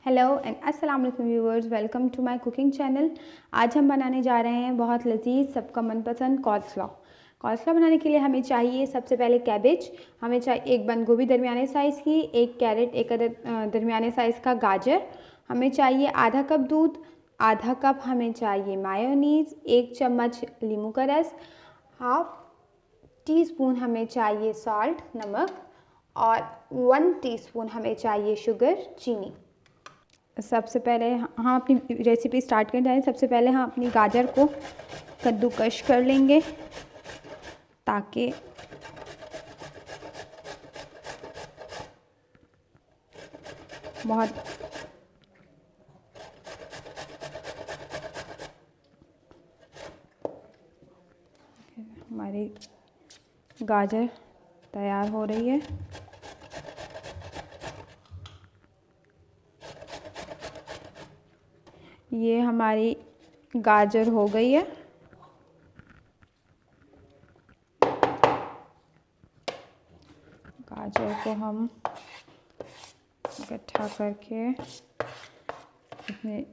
Hello and अस्सलाम वालेकुम viewers, welcome to my cooking channel. आज हम बनाने जा रहे हैं बहुत लजीज, सबका मनपसंद कॉल्स्लॉ। कॉल्स्लॉ बनाने के लिए हमें चाहिए सबसे पहले कैबेज, हमें चाहिए एक बंद गोभी दरमियाने साइज़ की, एक कैरेट, एक अदद दरमियाने साइज़ का गाजर, हमें चाहिए आधा कप दूध, आधा कप हमें चाहिए मायोनीज़, 1 चम्मच नींबू का रस, हाफ टी स्पून हमें चाहिए सॉल्ट नमक और 1 टीस्पून हमें चाहिए शुगर चीनी। सबसे पहले हम अपनी रेसिपी स्टार्ट करने जाएँ। सबसे पहले हम अपनी गाजर को कद्दूकश कर लेंगे ताकि बहुत हमारी गाजर तैयार हो रही है। ये हमारी गाजर हो गई है। गाजर को हम इकट्ठा करके अपने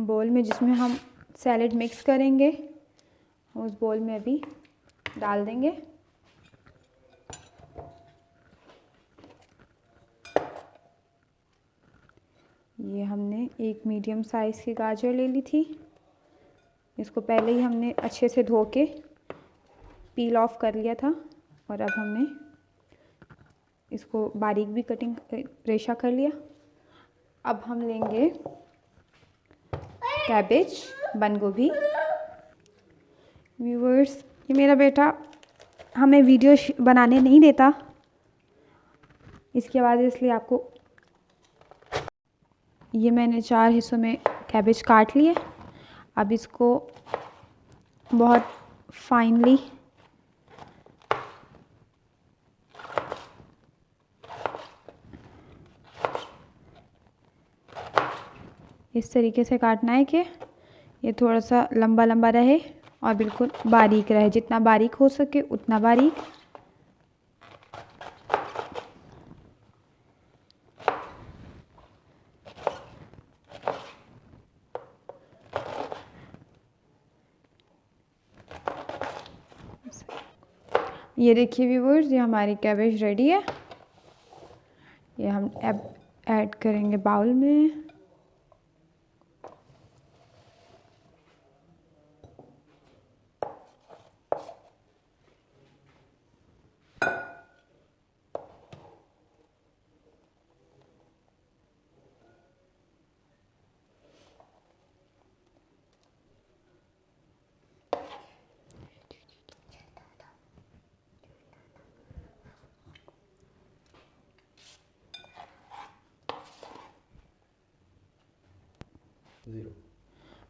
बोल में, जिसमें हम सैलेड मिक्स करेंगे, उस बोल में अभी डाल देंगे। ये हमने एक मीडियम साइज़ की गाजर ले ली थी। इसको पहले ही हमने अच्छे से धो के पील ऑफ कर लिया था और अब हमने इसको बारीक भी कटिंग रेशा कर लिया। अब हम लेंगे कैबेज, बंद गोभी। व्यूअर्स, ये मेरा बेटा हमें वीडियो बनाने नहीं देता, इसकी आवाज़ इसलिए आपको। ये मैंने 4 हिस्सों में कैबेज काट लिए। अब इसको बहुत फाइनली इस तरीके से काटना है कि ये थोड़ा सा लंबा लंबा रहे और बिल्कुल बारीक रहे, जितना बारीक हो सके उतना बारीक। ये देखिए व्यूअर्स, ये हमारी कैबेज रेडी है। ये हम अब ऐड करेंगे बाउल में।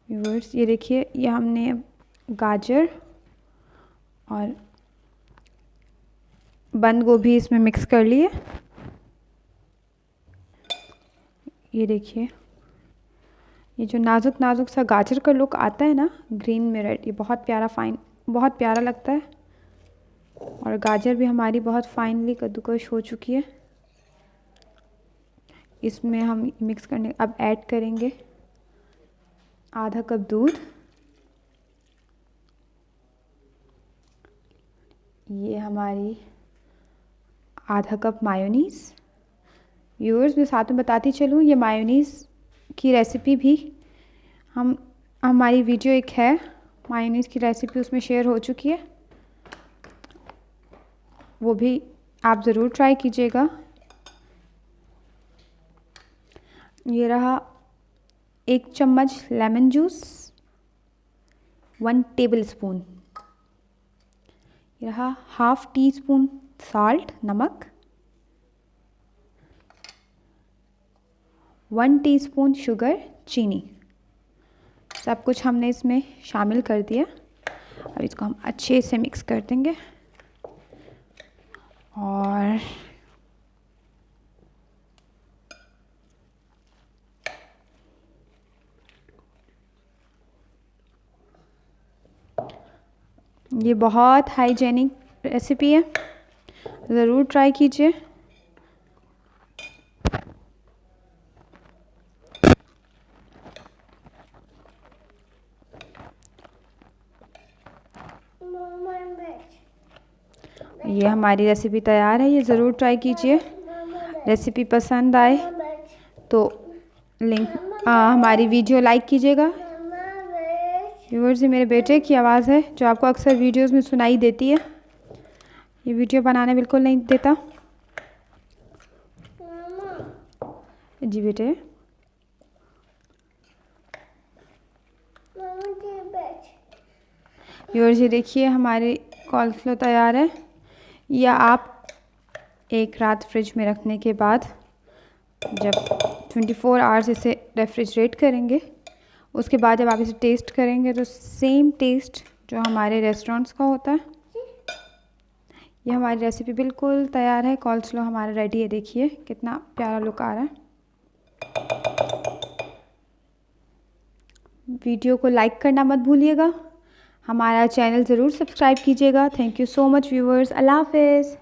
व्यूअर्स, ये देखिए, ये हमने गाजर और बंद गोभी इसमें मिक्स कर लिए। ये देखिए, ये जो नाजुक नाजुक सा गाजर का लुक आता है ना, ग्रीन में रेड, ये बहुत प्यारा बहुत प्यारा लगता है। और गाजर भी हमारी बहुत फाइनली कद्दूकश हो चुकी है। इसमें हम मिक्स करने अब ऐड करेंगे आधा कप दूध। ये हमारी आधा कप मायोनीज़। व्यूअर्स, मैं साथ में बताती चलूँ, ये मायोनीज़ की रेसिपी भी हमारी वीडियो एक है, मायोनीज़ की रेसिपी उसमें शेयर हो चुकी है, वो भी आप ज़रूर ट्राई कीजिएगा। ये रहा 1 चम्मच लेमन जूस, 1 टेबल स्पून। ये रहा हाफ टी स्पून सॉल्ट नमक, 1 टीस्पून शुगर चीनी। सब कुछ हमने इसमें शामिल कर दिया। अब इसको हम अच्छे से मिक्स कर देंगे और ये बहुत हाइजेनिक रेसिपी है, ज़रूर ट्राई कीजिए। ये हमारी रेसिपी तैयार है, ये ज़रूर ट्राई कीजिए। रेसिपी पसंद आए तो हमारी वीडियो लाइक कीजिएगा। व्यूअर्स, ये मेरे बेटे की आवाज़ है जो आपको अक्सर वीडियोस में सुनाई देती है। ये वीडियो बनाने बिल्कुल नहीं देता। जी बेटे। व्यूअर्स, ये देखिए हमारी कॉलेस्लॉ तैयार है। या आप एक रात फ्रिज में रखने के बाद जब 24 आवर्स इसे रेफ्रिजरेट करेंगे, उसके बाद जब आप इसे टेस्ट करेंगे तो सेम टेस्ट जो हमारे रेस्टोरेंट्स का होता है। ये हमारी रेसिपी बिल्कुल तैयार है। कॉलेस्लॉ हमारा रेडी है। देखिए कितना प्यारा लुक आ रहा है। वीडियो को लाइक करना मत भूलिएगा। हमारा चैनल ज़रूर सब्सक्राइब कीजिएगा। Thank you so much viewers. अल्लाह हाफ़िज़।